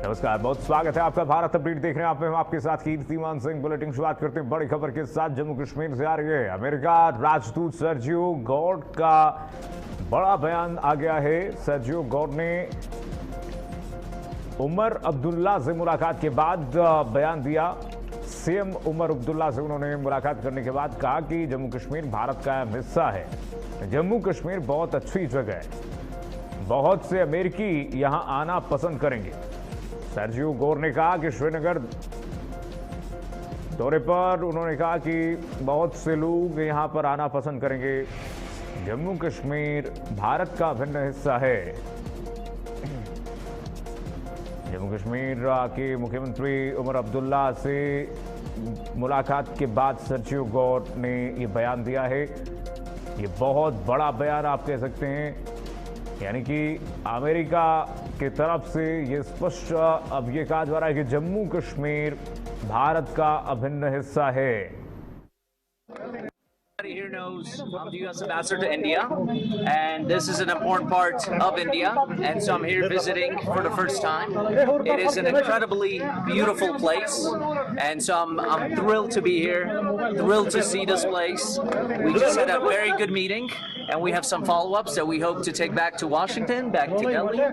नमस्कार, बहुत स्वागत है आपका। भारत अपडेट देख रहे हैं आप। मैं आपके साथ कीर्तिमान सिंह। बुलेटिन शुरुआत करते हैं बड़ी खबर के साथ। जम्मू कश्मीर से आ रही है अमेरिका राजदूत सर्जियो गॉर्ड का बड़ा बयान आ गया है। सर्जियो गॉर्ड ने उमर अब्दुल्ला से मुलाकात के बाद बयान दिया। सीएम उमर अब्दुल्ला से उन्होंने मुलाकात करने के बाद कहा कि जम्मू कश्मीर भारत का अहम हिस्सा है। जम्मू कश्मीर बहुत अच्छी जगह है, बहुत से अमेरिकी यहां आना पसंद करेंगे। सर्जियो गॉर्ड ने कहा कि श्रीनगर दौरे पर उन्होंने कहा कि बहुत से लोग यहां पर आना पसंद करेंगे। जम्मू कश्मीर भारत का अभिन्न हिस्सा है। जम्मू कश्मीर के मुख्यमंत्री उमर अब्दुल्ला से मुलाकात के बाद सर्जियो गॉर्ड ने ये बयान दिया है। ये बहुत बड़ा बयान आप कह सकते हैं, यानी कि अमेरिका की तरफ से ये स्पष्ट अब ये कहा जा रहा है कि जम्मू कश्मीर भारत का अभिन्न हिस्सा है। Everybody here knows I'm the U.S. ambassador to India, and this is an important part of India, and so I'm here visiting for the first time. It is an incredibly beautiful place, and so I'm thrilled to be here, thrilled to see this place. We just had a very good meeting, and we have some follow-ups that we hope to take back to Washington, back to Delhi.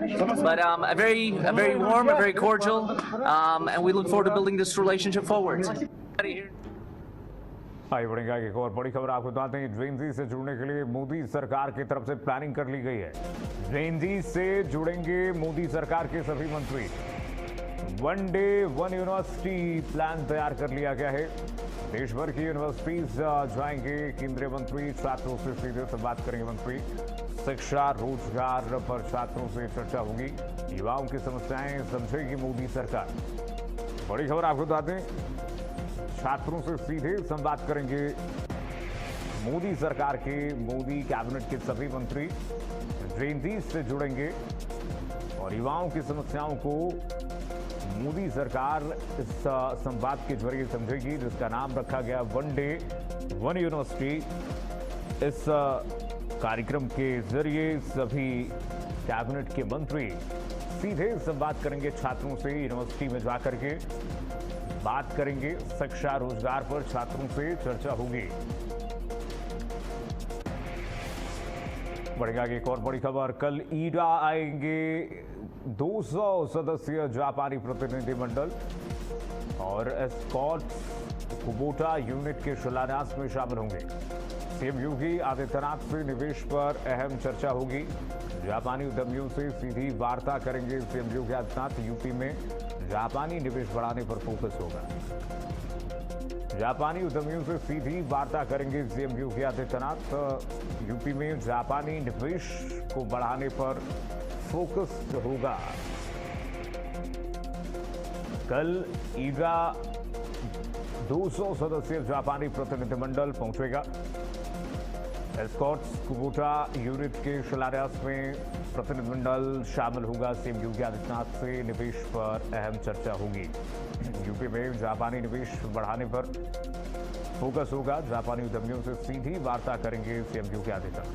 But a very warm, a very cordial, and we look forward to building this relationship forward. आइए बढ़ेगा एक और बड़ी खबर आपको बताते हैं। ड्रेनजी से जुड़ने के लिए मोदी सरकार की तरफ से प्लानिंग कर ली गई है। ड्रेनजी से जुड़ेंगे मोदी सरकार के सभी मंत्री। One day one university plan तैयार कर लिया गया है। देश भर की यूनिवर्सिटीज जाएंगे केंद्रीय मंत्री। छात्रों से सीधे संवाद करेंगे मंत्री। शिक्षा रोजगार पर छात्रों से चर्चा होगी। युवाओं की समस्याएं समझेगी मोदी सरकार। बड़ी खबर आपको बताते हैं, छात्रों से सीधे संवाद करेंगे मोदी सरकार के, मोदी कैबिनेट के सभी मंत्री। ड्रेनजी से जुड़ेंगे और युवाओं की समस्याओं को मोदी सरकार इस संवाद के जरिए समझेगी, जिसका नाम रखा गया वन डे वन यूनिवर्सिटी। इस कार्यक्रम के जरिए सभी कैबिनेट के मंत्री सीधे संवाद करेंगे छात्रों से। यूनिवर्सिटी में जाकर के बात करेंगे। शिक्षा रोजगार पर छात्रों से चर्चा होगी। बढ़ेगा एक और बड़ी खबर। कल ईडा आएंगे 200 सदस्यीय जापानी प्रतिनिधिमंडल और एस्कॉर्ट कुबोटा यूनिट के शिलान्यास में शामिल होंगे। सीएम योगी आदित्यनाथ से निवेश पर अहम चर्चा होगी। जापानी उद्यमियों से सीधी वार्ता करेंगे सीएम योगी आदित्यनाथ। यूपी में जापानी निवेश बढ़ाने पर फोकस होगा। जापानी उद्यमियों से सीधी वार्ता करेंगे सीएम योगी आदित्यनाथ। यूपी में जापानी निवेश को बढ़ाने पर फोकस होगा। कल ईडा 200 सदस्यीय जापानी प्रतिनिधिमंडल पहुंचेगा। एस्कॉर्ट्स कुबोटा यूनिट के शिलान्यास में प्रतिनिधिमंडल शामिल होगा। सीएम योगी आदित्यनाथ से निवेश पर अहम चर्चा होगी। यूपी में जापानी निवेश बढ़ाने पर फोकस होगा। जापानी उद्यमियों से सीधी वार्ता करेंगे सीएम योगी आदित्यनाथ।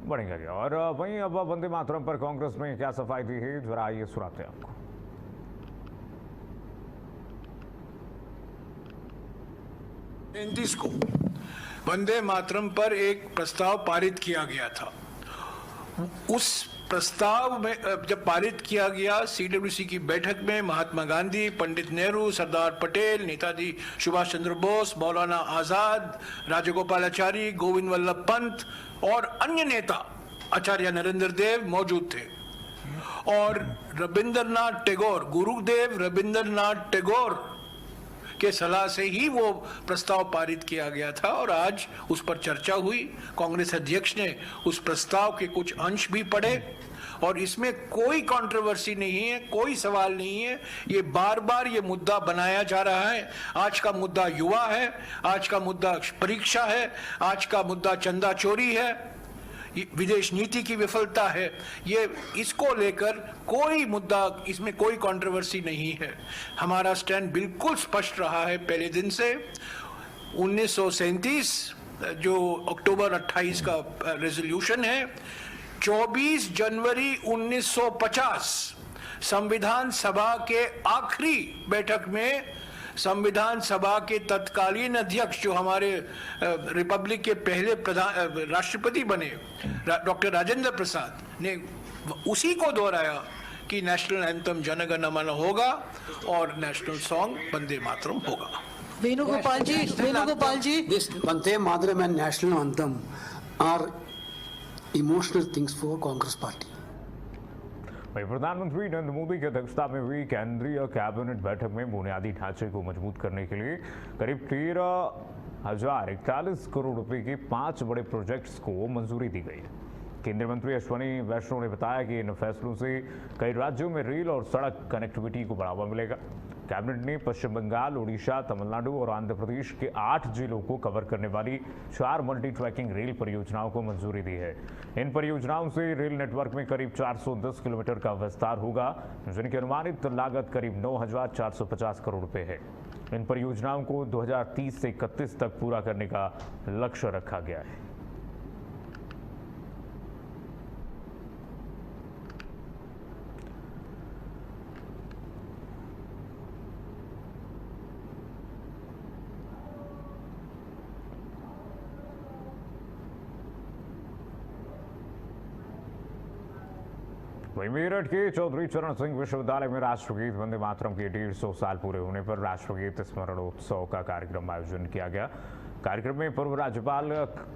बढ़ेंगे और वहीं अब वंदे मातरम पर कांग्रेस ने क्या सफाई दी है, जरा आइए सुनाते हैं आपको। को वंदे मातरम पर एक प्रस्ताव पारित किया गया था। उस प्रस्ताव में जब पारित किया गया, सीडब्ल्यूसी की बैठक में महात्मा गांधी, पंडित नेहरू, सरदार पटेल, नेताजी सुभाष चंद्र बोस, मौलाना आजाद, राजगोपालाचारी, गोविंद वल्लभ पंत और अन्य नेता आचार्य नरेंद्र देव मौजूद थे। और रविंद्रनाथ टैगोर, गुरुदेव रविंद्रनाथ टैगोर के सलाह से ही वो प्रस्ताव पारित किया गया था और आज उस पर चर्चा हुई। कांग्रेस अध्यक्ष ने उस प्रस्ताव के कुछ अंश भी पढ़े और इसमें कोई कंट्रोवर्सी नहीं है, कोई सवाल नहीं है। ये बार बार ये मुद्दा बनाया जा रहा है। आज का मुद्दा युवा है, आज का मुद्दा परीक्षा है, आज का मुद्दा चंदा चोरी है, विदेश नीति की विफलता है। ये इसको लेकर कोई मुद्दा, इसमें कोई कंट्रोवर्सी नहीं है। हमारा स्टैंड बिल्कुल स्पष्ट रहा है पहले दिन से। 1937 जो अक्टूबर 28 का रेजोल्यूशन है, 24 जनवरी 1950 संविधान सभा के आखिरी बैठक में संविधान सभा के तत्कालीन अध्यक्ष जो हमारे रिपब्लिक के पहले राष्ट्रपति बने डॉक्टर राजेंद्र प्रसाद ने उसी को दोहराया कि नेशनल एंथम जनगण मन होगा और नेशनल सॉन्ग वंदे मातरम होगा। वेणुगोपाल जी, This Vande Mataram and national anthem are emotional things for Congress party. वहीं प्रधानमंत्री नरेंद्र मोदी की अध्यक्षता में हुई केंद्रीय कैबिनेट बैठक में बुनियादी ढांचे को मजबूत करने के लिए करीब 13,041 करोड़ रुपए के 5 बड़े प्रोजेक्ट्स को मंजूरी दी गई है। केंद्रीय मंत्री अश्विनी वैष्णव ने बताया कि इन फैसलों से कई राज्यों में रेल और सड़क कनेक्टिविटी को बढ़ावा मिलेगा। कैबिनेट ने पश्चिम बंगाल, उड़ीसा, तमिलनाडु और आंध्र प्रदेश के 8 जिलों को कवर करने वाली 4 मल्टी ट्रैकिंग रेल परियोजनाओं को मंजूरी दी है। इन परियोजनाओं से रेल नेटवर्क में करीब 410 किलोमीटर का विस्तार होगा, जिनकी अनुमानित लागत करीब 9,450 करोड़ रुपए है। इन परियोजनाओं को 2030 से 31 तक पूरा करने का लक्ष्य रखा गया है। वहीं मेरठ के चौधरी चरण सिंह विश्वविद्यालय में राष्ट्रगीत वंदे मातरम के 150 साल पूरे होने पर राष्ट्रगीत स्मरणोत्सव का कार्यक्रम आयोजन किया गया। कार्यक्रम में पूर्व राज्यपाल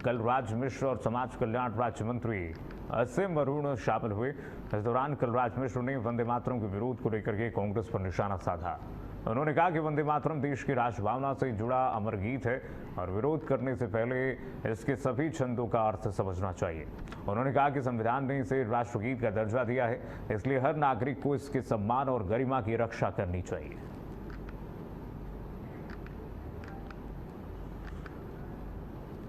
कलराज मिश्र और समाज कल्याण राज्य मंत्री असीम अरुण शामिल हुए। इस दौरान कलराज मिश्र ने वंदे मातरम के विरोध को लेकर के कांग्रेस पर निशाना साधा। उन्होंने कहा कि वंदे मातरम देश की राष्ट्रभावना से जुड़ा अमर गीत है और विरोध करने से पहले इसके सभी छंदों का अर्थ समझना चाहिए। उन्होंने कहा कि संविधान ने इसे राष्ट्रगीत का दर्जा दिया है, इसलिए हर नागरिक को इसके सम्मान और गरिमा की रक्षा करनी चाहिए।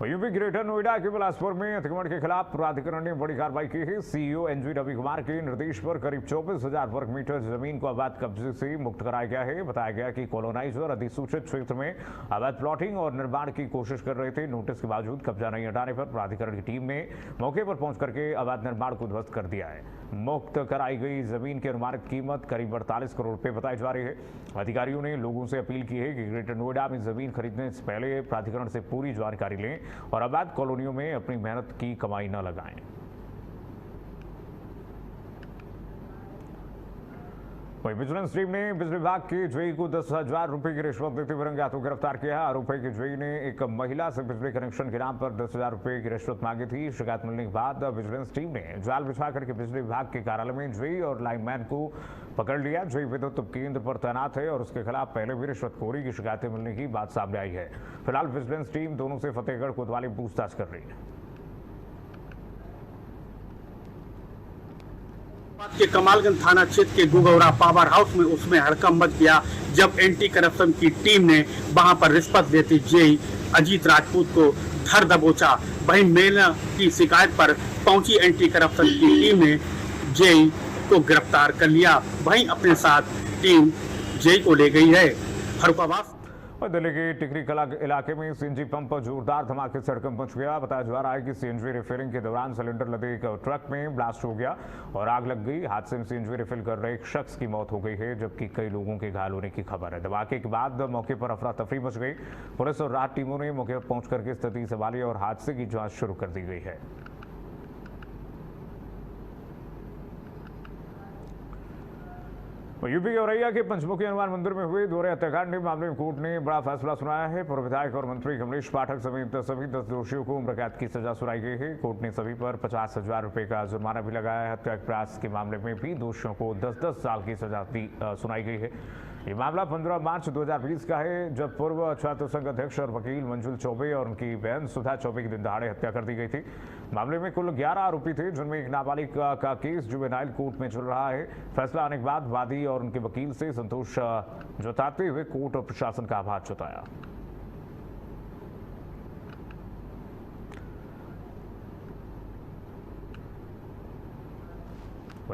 यूपी ग्रेटर नोएडा के बिलासपुर में अतिक्रमण के खिलाफ प्राधिकरण ने बड़ी कार्रवाई की है। सीईओ एनजी रवि कुमार के निर्देश पर करीब 24,000 वर्ग मीटर जमीन को अवैध कब्जे से मुक्त कराया गया है। बताया गया कि कॉलोनाइजर अधिसूचित क्षेत्र में अवैध प्लॉटिंग और निर्माण की कोशिश कर रहे थे। नोटिस के बावजूद कब्जा नहीं हटाने पर प्राधिकरण की टीम ने मौके पर पहुंच करके अवैध निर्माण को ध्वस्त कर दिया है। मुक्त कराई गई जमीन की अनुमानित कीमत करीब 48 करोड़ रुपए बताई जा रही है। अधिकारियों ने लोगों से अपील की है कि ग्रेटर नोएडा में जमीन खरीदने से पहले प्राधिकरण से पूरी जानकारी लें और अवैध कॉलोनियों में अपनी मेहनत की कमाई न लगाएं। वहीं विजिलेंस टीम ने बिजली विभाग के जेई को 10,000 रुपए की रिश्वत देते हुए रंगे हाथों गिरफ्तार किया। आरोप है कि जेई ने एक महिला से बिजली कनेक्शन के नाम पर 10,000 रुपए की रिश्वत मांगी थी। शिकायत मिलने के बाद विजिलेंस टीम ने जाल बिछा करके बिजली विभाग के कार्यालय में जेई और लाइनमैन को पकड़ लिया। जेई विद्युत केंद्र पर तैनात है और उसके खिलाफ पहले भी रिश्वतखोरी की शिकायतें मिलने की बात सामने आई है। फिलहाल विजिलेंस टीम दोनों से फतेहगढ़ कोतवाली में पूछताछ कर रही है। के कमालगंज थाना क्षेत्र के गुगौरा पावर हाउस में उसमें हड़कंप मच गया जब एंटी करप्शन की टीम ने वहां पर रिश्वत देते जेई अजीत राजपूत को धर दबोचा। वहीं मेला की शिकायत पर पहुंची एंटी करप्शन की टीम ने जेई को गिरफ्तार कर लिया। वहीं अपने साथ टीम जेई को ले गई है। फर्रुखाबाद दिल्ली के टिकरी कला इलाके में सीएनजी पंप पर जोरदार धमाके से हड़कंप मच गया। बताया जा रहा है कि सीएनजी रिफिलिंग के दौरान सिलेंडर लदे एक ट्रक में ब्लास्ट हो गया और आग लग गई। हादसे में सीएनजी रिफिल कर रहे एक शख्स की मौत हो गई है, जबकि कई लोगों के घायल होने की खबर है। धमाके के बाद मौके पर अफरा तफरी मच गई। पुलिस और राहत टीमों ने मौके पर पहुंच करके स्थिति संभाली और हादसे की जांच शुरू कर दी गई है। यूपी के औरैया के पंचमुखी हनुमान मंदिर में हुए दोहरे हत्याकांड मामले में कोर्ट ने बड़ा फैसला सुनाया है। पूर्व विधायक और मंत्री कमलेश पाठक समेत सभी 10 दोषियों को उम्र कैद की सजा सुनाई गई है। कोर्ट ने सभी पर 50,000 रुपए का जुर्माना भी लगाया है। हत्या के प्रयास के मामले में भी दोषियों को 10-10 साल की सजा सुनाई गई है। ये मामला 15 मार्च 2020 का है, जब पूर्व छात्र संघ अध्यक्ष और वकील मंजुल चौबे और उनकी बहन सुधा चौबे की दिन दहाड़े हत्या कर दी गई थी। मामले में कुल 11 आरोपी थे, जिनमें एक नाबालिग का केस जुवेनाइल कोर्ट में चल रहा है। फैसला आने के बाद वादी और उनके वकील से संतोष जताते हुए कोर्ट और प्रशासन का आभार जताया।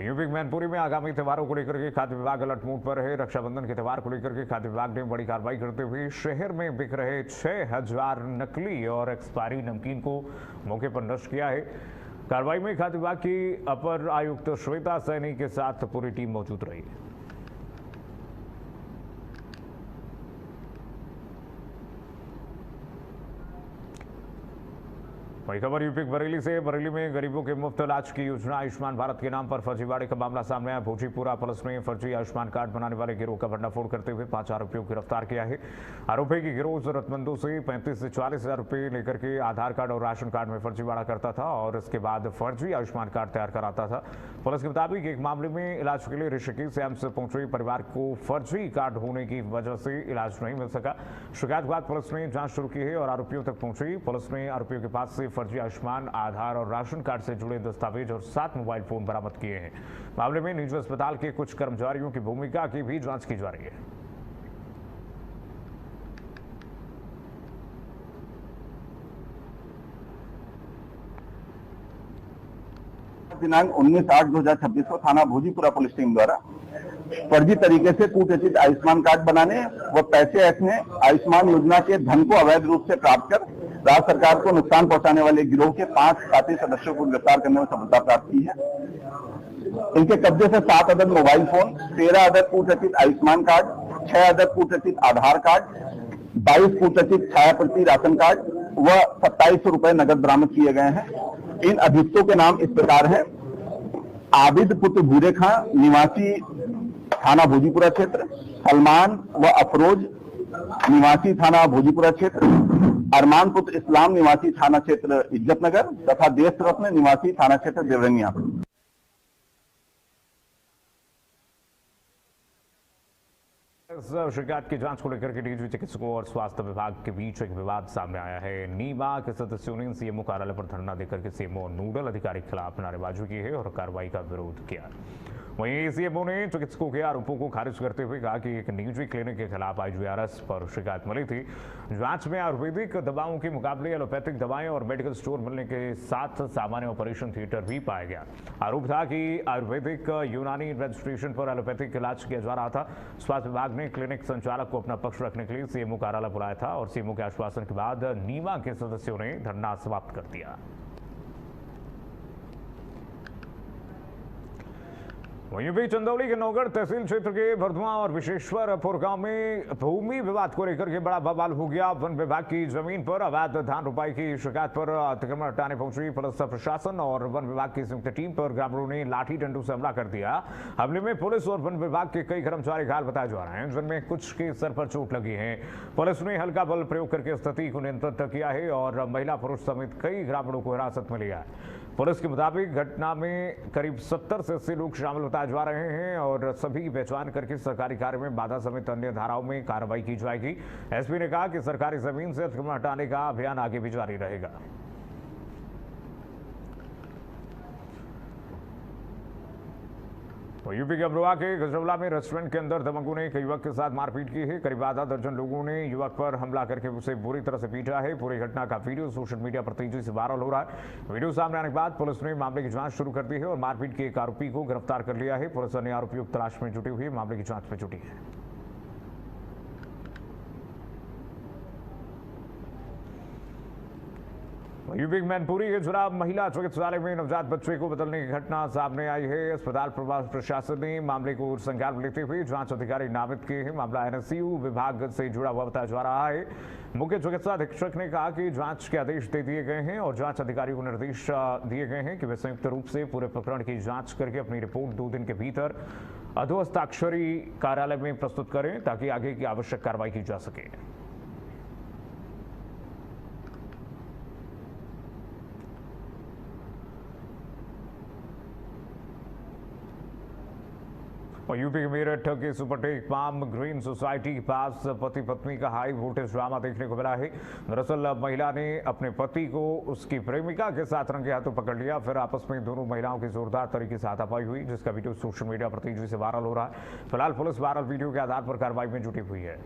यूपी के मैनपुरी में आगामी त्योहारों को लेकर के खाद्य विभाग अलर्ट मोड पर है। रक्षाबंधन के त्योहार को लेकर के खाद्य विभाग ने बड़ी कार्रवाई करते हुए शहर में बिक रहे 6,000 नकली और एक्सपायरी नमकीन को मौके पर नष्ट किया है। कार्रवाई में खाद्य विभाग की अपर आयुक्त श्वेता सैनी के साथ पूरी टीम मौजूद रही। वही खबर यूपी के बरेली से। बरेली में गरीबों के मुफ्त इलाज की योजना आयुष्मान भारत के नाम पर फर्जीवाड़े का मामला सामने आया। भोजीपुरा पुलिस ने फर्जी आयुष्मान कार्ड बनाने वाले गिरोह का भंडाफोड़ करते हुए 5 आरोपियों को गिरफ्तार किया है। आरोपी की गिरोह जरूरतमंदों से 35 से 40 हजार रुपए लेकर के आधार कार्ड और राशन कार्ड में फर्जीवाड़ा करता था और इसके बाद फर्जी आयुष्मान कार्ड तैयार कराता था। पुलिस के मुताबिक एक मामले में इलाज के लिए ऋषिकेश से एम्स पहुंचे परिवार को फर्जी कार्ड होने की वजह से इलाज नहीं मिल सका। शिकायत के बाद पुलिस ने जांच शुरू की है और आरोपियों तक पहुंची। पुलिस ने आरोपियों के पास से फर्जी आयुष्मान, आधार और राशन कार्ड से जुड़े दस्तावेज और 7 मोबाइल फोन बरामद किए हैं। मामले में निजी अस्पताल के कुछ कर्मचारियों की भूमिका की भी जांच की जा रही है। दिनांक 19/8/2026 को थाना भोजीपुरा पुलिस टीम द्वारा फर्जी तरीके से कूटरचित आयुष्मान कार्ड बनाने व पैसे ऐसने आयुष्मान योजना के धन को अवैध रूप से प्राप्त कर राज्य सरकार को नुकसान पहुंचाने वाले गिरोह के 5 साथी सदस्यों को गिरफ्तार करने में सफलता प्राप्त की है। इनके कब्जे से 7 अदद मोबाइल फोन, 13 अदद कूटरचित आयुष्मान कार्ड, 6 अदद कूटरचित आधार कार्ड, 22 कूटरचित छायाप्रति राशन कार्ड व 2700 रुपए नगद बरामद किए गए हैं। इन अभियुक्तों के नाम इस प्रकार हैं: आबिद पुत्र भूरे खां निवासी थाना भोजीपुरा क्षेत्र, सलमान व अफरोज निवासी थाना भोजीपुरा क्षेत्र, अरमान पुत्र इस्लाम निवासी थाना क्षेत्र इज्जतनगर तथा देश रत्न निवासी थाना क्षेत्र देवरंगिया। इस शिकायत की जांच को लेकर के निजी चिकित्सकों और स्वास्थ्य विभाग के बीच एक विवाद सामने आया है। नीमा के सदस्यों ने सीएमओ कार्यालय पर धरना देकर के सीएमओ नोडल अधिकारी के खिलाफ नारेबाजी की है और कार्रवाई का विरोध किया। वहीं सीएमओ ने चिकित्सकों के आरोपों को खारिज करते हुए कहा कि एक निजी क्लिनिक के खिलाफ आईजीआरएस पर शिकायत मिली थी। जांच में आयुर्वेदिक दवाओं के मुकाबले एलोपैथिक दवाएं और मेडिकल स्टोर मिलने के साथ सामान्य ऑपरेशन थिएटर भी पाया गया। आरोप था कि आयुर्वेदिक यूनानी रजिस्ट्रेशन पर एलोपैथिक इलाज किया जा रहा था। स्वास्थ्य विभाग ने क्लिनिक संचालक को अपना पक्ष रखने के लिए सीएमओ कार्यालय बुलाया था और सीएमओ के आश्वासन के बाद नीमा के सदस्यों ने धरना समाप्त कर दिया। वहीं भी चंदौली के नौगढ़ तहसील क्षेत्र के भरधुआ और विशेश्वरपुर गांव में भूमि विवाद को लेकर के बड़ा बवाल हो गया। वन विभाग की जमीन पर अवैध धान रोपाई की शिकायत पर अतिक्रमण हटाने पहुंची पुलिस प्रशासन और वन विभाग की संयुक्त टीम पर ग्रामीणों ने लाठी डंडों से हमला कर दिया। हमले में पुलिस और वन विभाग के कई कर्मचारी घायल बताए जा रहे हैं, जिनमें कुछ के सर पर चोट लगी है। पुलिस ने हल्का बल प्रयोग करके स्थिति को नियंत्रित किया है और महिला पुरुष समेत कई ग्रामीणों को हिरासत में लिया है। पुलिस के मुताबिक घटना में करीब 70 से 80 लोग शामिल बताए जा रहे हैं और सभी की पहचान करके सरकारी कार्य में बाधा समेत अन्य धाराओं में कार्रवाई की जाएगी। एसपी ने कहा कि सरकारी जमीन से अतिक्रमण हटाने का अभियान आगे भी जारी रहेगा। यूपी के अमरोहा के गजरौला में रेस्टोरेंट के अंदर दबंगों ने एक युवक के साथ मारपीट की है। करीब आधा दर्जन लोगों ने युवक पर हमला करके उसे बुरी तरह से पीटा है। पूरी घटना का वीडियो सोशल मीडिया पर तेजी से वायरल हो रहा है। वीडियो सामने आने के बाद पुलिस ने मामले की जांच शुरू कर दी है और मारपीट के एक आरोपी को गिरफ्तार कर लिया है। पुलिस अन्य आरोपियों की तलाश में जुटी हुई मामले की जांच में जुटी है। यूपी मैनपुरी के चुनाव महिला चिकित्सालय में नवजात बच्चे को बदलने की घटना सामने आई है। अस्पताल प्रशासन ने मामले को संज्ञान में लेते हुए जांच अधिकारी नामित किए हैं। मामला एनएसयू विभाग से जुड़ा हुआ बताया जा रहा है। मुख्य चिकित्सा अधीक्षक ने कहा कि जांच के आदेश दे दिए गए हैं और जांच अधिकारी को निर्देश दिए गए हैं कि वे संयुक्त रूप से पूरे प्रकरण की जांच करके अपनी रिपोर्ट 2 दिन के भीतर अधोहस्ताक्षरी कार्यालय में प्रस्तुत करें ताकि आगे की आवश्यक कार्रवाई की जा सके। यूपी के मेरठ के सुपरटेक पाम ग्रीन सोसाइटी के पास पति पत्नी का हाई वोल्टेज ड्रामा देखने को मिला है। दरअसल महिला ने अपने पति को उसकी प्रेमिका के साथ रंगे हाथों पकड़ लिया, फिर आपस में दोनों महिलाओं की जोरदार तरीके से हाथापाई हुई, जिसका वीडियो सोशल मीडिया पर तेजी से वायरल हो रहा है। फिलहाल पुलिस वायरल वीडियो के आधार पर कार्रवाई में जुटी हुई है।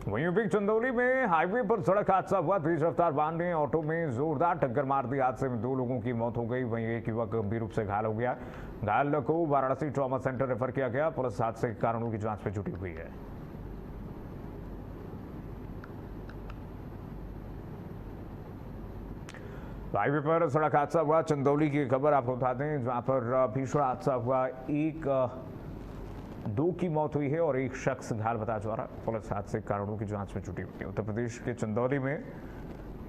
वहीं यूपी चंदौली में हाईवे पर सड़क हादसा हुआ। तेज रफ्तार वाहन ने ऑटो में जोरदार टक्कर मार दी। हादसे में 2 लोगों की मौत हो गई, वहीं एक युवक गंभीर रूप से घायल हो गया। घायल को वाराणसी ट्रॉमा सेंटर रेफर किया गया। पुलिस हादसे के कारणों की जांच में जुटी हुई है। हाईवे पर सड़क हादसा हुआ। चंदौली की खबर आपको बता दें, जहां पर भीषण हादसा हुआ। दो की मौत हुई है और एक शख्स घायल बताया जा रहा है। पुलिस हादसे के कारणों की जांच में जुटी हुई है। उत्तर प्रदेश के चंदौली में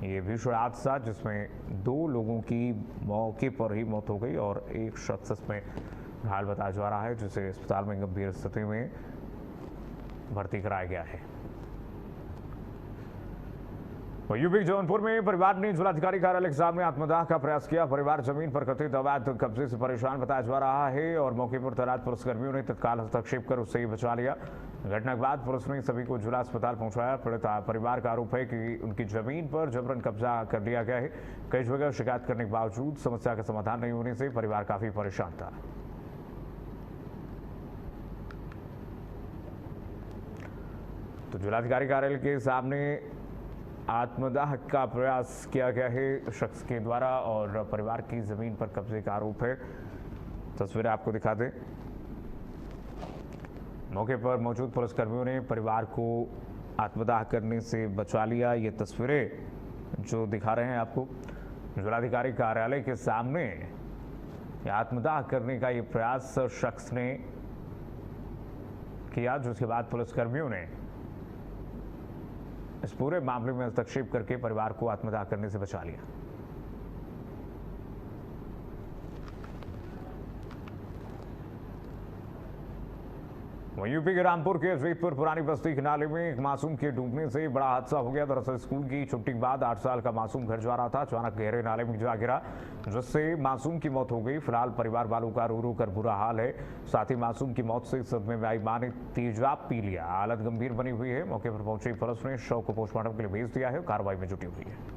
ये भीषण हादसा, जिसमें 2 लोगों की मौके पर ही मौत हो गई और एक शख्स इसमें घायल बताया जा रहा है, जिसे अस्पताल में गंभीर स्थिति में भर्ती कराया गया है। यूपी जौनपुर में परिवार ने जिलाधिकारी कार्यालय के सामने आत्मदाह का प्रयास किया। परिवार जमीन पर कथित अवैध कब्जे से परेशान बताया जा रहा है और मौके पर तैनात पुलिसकर्मियों ने तत्काल हस्तक्षेप कर उससे ही बचा लिया। घटना के बाद पुलिस ने सभी को जिला अस्पताल पहुंचाया। पीड़ित परिवार का आरोप है कि उनकी जमीन पर जबरन कब्जा कर लिया गया है। कई जगह शिकायत करने के बावजूद समस्या का समाधान नहीं होने से परिवार काफी परेशान था। तो जिलाधिकारी कार्यालय के सामने आत्मदाह का प्रयास किया गया है शख्स के द्वारा और परिवार की जमीन पर कब्जे का आरोप है। तस्वीरें आपको दिखा दें। मौके पर मौजूद पुलिसकर्मियों ने परिवार को आत्मदाह करने से बचा लिया। ये तस्वीरें जो दिखा रहे हैं आपको, जिलाधिकारी कार्यालय के सामने आत्मदाह करने का ये प्रयास शख्स ने किया, जिसके बाद पुलिसकर्मियों ने इस पूरे मामले में हस्तक्षेप करके परिवार को आत्मदाह करने से बचा लिया। यूपी के रामपुर के जैतपुर पुरानी बस्ती के नाले में एक मासूम के डूबने से बड़ा हादसा हो गया। दरअसल स्कूल की छुट्टी के बाद 8 साल का मासूम घर जा रहा था, अचानक गहरे नाले में जा गिरा, जिससे मासूम की मौत हो गई। फिलहाल परिवार वालों का रो रो कर बुरा हाल है। साथ ही मासूम की मौत से सदमे में आई मां ने तेजाब पी लिया, हालत गंभीर बनी हुई है। मौके पर पहुंची पुलिस ने शव को पोस्टमार्टम के लिए भेज दिया है, कार्रवाई में जुटी हुई है।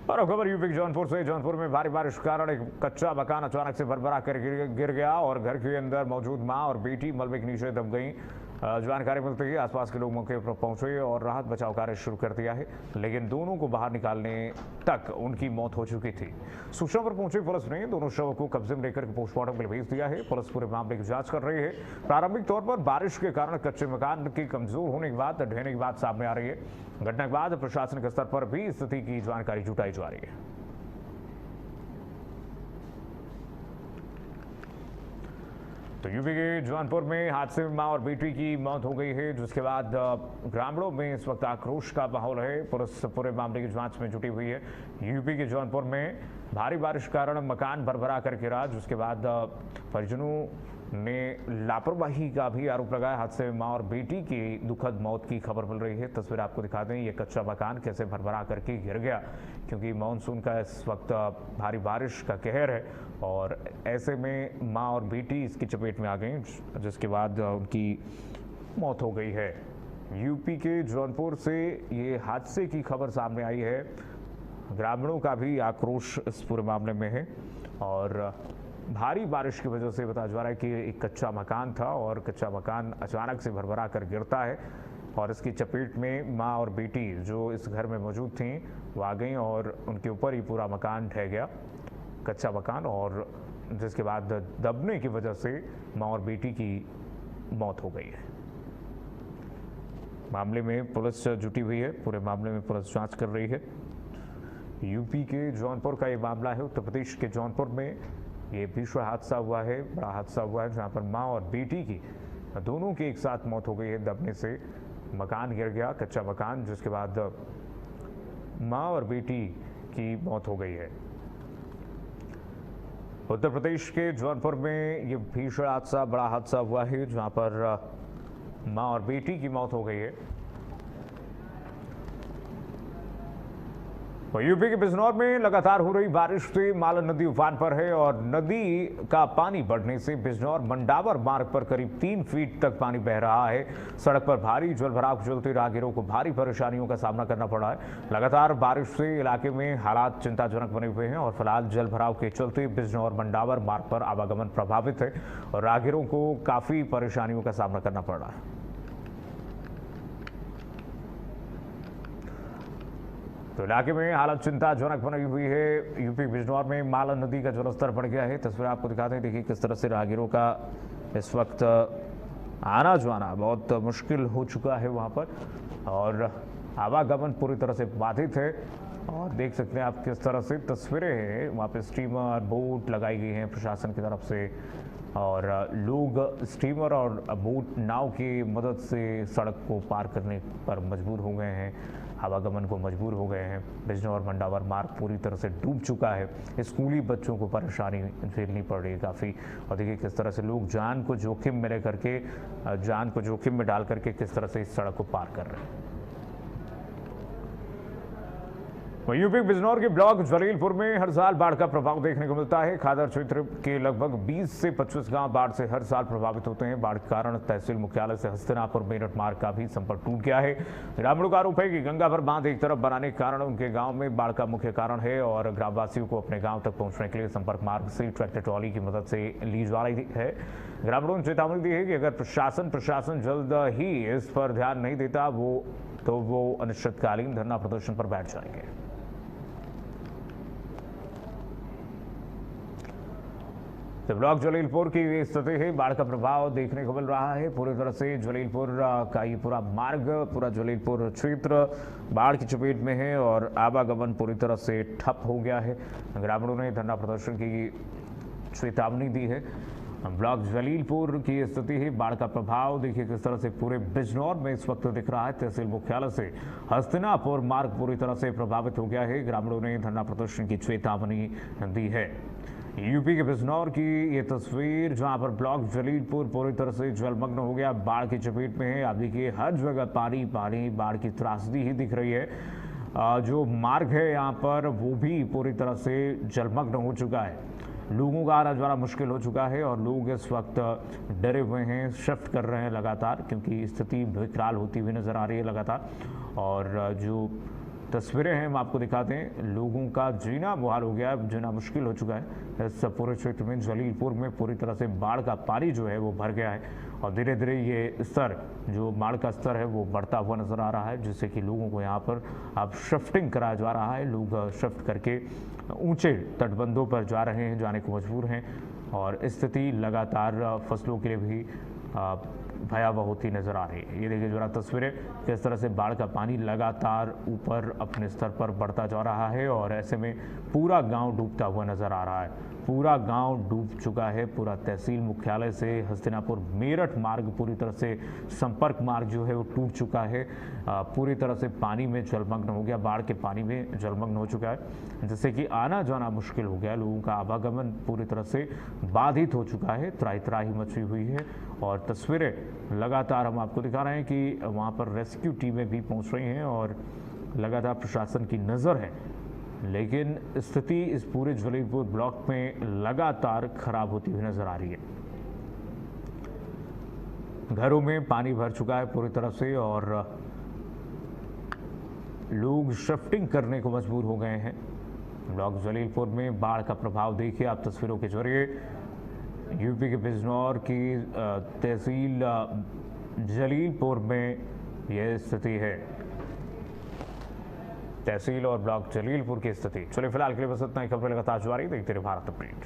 और खबर यूपी के जौनपुर से। जौनपुर में भारी बारिश के कारण एक कच्चा मकान अचानक से भरभरा कर गिर गया और घर के अंदर मौजूद मां और बेटी मलबे के नीचे दब गई। जानकारी मिलते ही आसपास के लोग मौके पर पहुंचे और राहत बचाव कार्य शुरू कर दिया है, लेकिन दोनों को बाहर निकालने तक उनकी मौत हो चुकी थी। सूचना पर पहुंची पुलिस ने दोनों शवों को कब्जे में लेकर पोस्टमार्टम के लिए भेज दिया है। पुलिस पूरे मामले की जांच कर रही है। प्रारंभिक तौर पर बारिश के कारण कच्चे मकान की कमजोर होने के बाद ढहने की बात सामने आ रही है। घटना के बाद प्रशासनिक स्तर पर भी स्थिति की जानकारी जुटाई जा रही है। तो यूपी के जौनपुर में हादसे में मां और बेटी की मौत हो गई है, जिसके बाद ग्रामीणों में इस वक्त आक्रोश का माहौल है। पुलिस पूरे मामले की जांच में जुटी हुई है। यूपी के जौनपुर में भारी बारिश के कारण मकान भरभरा कर गिरा, जिसके बाद परिजनों ने लापरवाही का भी आरोप लगाया। हादसे में मां और बेटी की दुखद मौत की खबर मिल रही है। तस्वीर आपको दिखा दें, ये कच्चा मकान कैसे भरभरा करके गिर गया, क्योंकि मानसून का इस वक्त भारी बारिश का कहर है और ऐसे में मां और बेटी इसकी चपेट में आ गई, जिसके बाद उनकी मौत हो गई है। यूपी के जौनपुर से ये हादसे की खबर सामने आई है। ग्रामीणों का भी आक्रोश इस पूरे मामले में है और भारी बारिश की वजह से बताया जा रहा है कि एक कच्चा मकान था और कच्चा मकान अचानक से भरभरा कर गिरता है और इसकी चपेट में मां और बेटी जो इस घर में मौजूद थीं वो आ गई और उनके ऊपर ही पूरा मकान ढह गया, कच्चा मकान, और जिसके बाद दबने की वजह से मां और बेटी की मौत हो गई है। मामले में पुलिस जुटी हुई है। पूरे मामले में पुलिस जांच कर रही है। यूपी के जौनपुर का ये मामला है। उत्तर प्रदेश के जौनपुर में ये भीषण हादसा हुआ है, बड़ा हादसा हुआ है, जहां पर मां और बेटी की दोनों की एक साथ मौत हो गई है। दबने से मकान गिर गया, कच्चा मकान, जिसके बाद मां और बेटी की मौत हो गई है। उत्तर प्रदेश के जौनपुर में ये भीषण हादसा, बड़ा हादसा हुआ है, जहां पर मां और बेटी की मौत हो गई है। यूपी के बिजनौर में लगातार हो रही बारिश से मालन नदी उफान पर है और नदी का पानी बढ़ने से बिजनौर मंडावर मार्ग पर करीब 3 फीट तक पानी बह रहा है। सड़क पर भारी जलभराव के चलते राहगीरों को भारी परेशानियों का सामना करना पड़ा है। लगातार बारिश से इलाके में हालात चिंताजनक बने हुए हैं और फिलहाल जलभराव के चलते बिजनौर मंडावर मार्ग पर आवागमन प्रभावित है और राहगीरों को काफी परेशानियों का सामना करना पड़ रहा है। तो इलाके में हालत चिंताजनक बनी हुई है। यूपी बिजनौर में मालन नदी का जलस्तर बढ़ गया है। तस्वीर आपको दिखाते हैं, देखिए किस तरह से राहगीरों का इस वक्त आना जाना बहुत मुश्किल हो चुका है वहाँ पर और आवागमन पूरी तरह से बाधित है। और देख सकते हैं आप किस तरह से तस्वीरें हैं, वहाँ पे स्टीमर बोट लगाई गई हैं प्रशासन की तरफ से और लोग स्टीमर और बोट नाव की मदद से सड़क को पार करने पर मजबूर हो गए हैं, आवागमन को मजबूर हो गए हैं। बिजनौर मंडावर मार्ग पूरी तरह से डूब चुका है। स्कूली बच्चों को परेशानी झेलनी पड़ रही है काफ़ी। और देखिए किस तरह से लोग जान को जोखिम में लेकर के, जान को जोखिम में डाल करके किस तरह से इस सड़क को पार कर रहे हैं। यूपी बिजनौर के ब्लॉक जलीलपुर में हर साल बाढ़ का प्रभाव देखने को मिलता है। खादर क्षेत्र के लगभग 20 से 25 गांव बाढ़ से हर साल प्रभावित होते हैं। बाढ़ के कारण तहसील मुख्यालय से हस्तिनापुर मेरठ मार्ग का भी संपर्क टूट गया है। ग्रामीणों का आरोप है कि गंगाभर बांध एक तरफ बनाने के कारण उनके गांव में बाढ़ का मुख्य कारण है और ग्रामवासियों को अपने गाँव तक पहुँचने के लिए संपर्क मार्ग से ट्रैक्टर ट्रॉली की मदद से ली जा रही है। ग्रामीणों ने चेतावनी दी है कि अगर प्रशासन जल्द ही इस पर ध्यान नहीं देता तो वो अनिश्चितकालीन धरना प्रदर्शन पर बैठ जाएंगे। तो ब्लॉक जलीलपुर की ये स्थिति है, बाढ़ का प्रभाव देखने को मिल रहा है। पूरी तरह से जलीलपुर का ये पूरा मार्ग, पूरा जलीलपुर क्षेत्र बाढ़ की चपेट में है और आवागमन पूरी तरह से ठप हो गया है। ग्रामीणों ने धरना प्रदर्शन की चेतावनी दी है। ब्लॉक जलीलपुर की स्थिति है, बाढ़ का प्रभाव देखिए किस तरह से पूरे बिजनौर में इस वक्त दिख रहा है। तहसील मुख्यालय से हस्तिनापुर मार्ग पूरी तरह से प्रभावित हो गया है। ग्रामीणों ने धरना प्रदर्शन की चेतावनी दी है। यूपी के बिजनौर की ये तस्वीर जहां पर ब्लॉक जलीलपुर पूरी तरह से जलमग्न हो गया, बाढ़ की चपेट में है। आप देखिए हर जगह पानी पानी, बाढ़ की त्रासदी ही दिख रही है। जो मार्ग है यहाँ पर वो भी पूरी तरह से जलमग्न हो चुका है। लोगों का आना जाना मुश्किल हो चुका है और लोग इस वक्त डरे हुए हैं, शिफ्ट कर रहे हैं लगातार, क्योंकि स्थिति विकराल होती हुई नजर आ रही है लगातार। और जो तस्वीरें हैं हम आपको दिखाते हैं, लोगों का जीना मुहाल हो गया, जीना मुश्किल हो चुका है। इस पूरे क्षेत्र में जलीलपुर में पूरी तरह से बाढ़ का पानी जो है वो भर गया है और धीरे धीरे ये स्तर, जो बाढ़ का स्तर है वो बढ़ता हुआ नजर आ रहा है, जिससे कि लोगों को यहाँ पर अब शिफ्टिंग कराया जा रहा है। लोग शिफ्ट करके ऊंचे तटबंधों पर जा रहे हैं, जाने को मजबूर हैं और स्थिति लगातार फसलों के लिए भी भयावह होती नजर आ रही है। ये देखिए जरा तस्वीरें, किस तरह से बाढ़ का पानी लगातार ऊपर अपने स्तर पर बढ़ता जा रहा है और ऐसे में पूरा गांव डूबता हुआ नजर आ रहा है। पूरा गांव डूब चुका है। पूरा तहसील मुख्यालय से हस्तिनापुर मेरठ मार्ग पूरी तरह से संपर्क मार्ग जो है वो टूट चुका है। पूरी तरह से पानी में जलमग्न हो गया, बाढ़ के पानी में जलमग्न हो चुका है, जिससे कि आना जाना मुश्किल हो गया। लोगों का आवागमन पूरी तरह से बाधित हो चुका है, त्राही त्राही मची हुई है। और तस्वीरें लगातार हम आपको दिखा रहे हैं कि वहाँ पर रेस्क्यू टीमें भी पहुँच रही हैं और लगातार प्रशासन की नज़र है, लेकिन स्थिति इस पूरे जलीलपुर ब्लॉक में लगातार खराब होती हुई नजर आ रही है। घरों में पानी भर चुका है पूरी तरह से और लोग शिफ्टिंग करने को मजबूर हो गए हैं। ब्लॉक जलीलपुर में बाढ़ का प्रभाव देखिए आप तस्वीरों के जरिए। यूपी के बिजनौर की तहसील जलीलपुर में यह स्थिति है, तहसील और ब्लॉक जलीलपुर की स्थिति। चलिए फिलहाल के लिए बस इतना ही। खबरें लगातार जारी, देखते रहिए भारत अपडेट।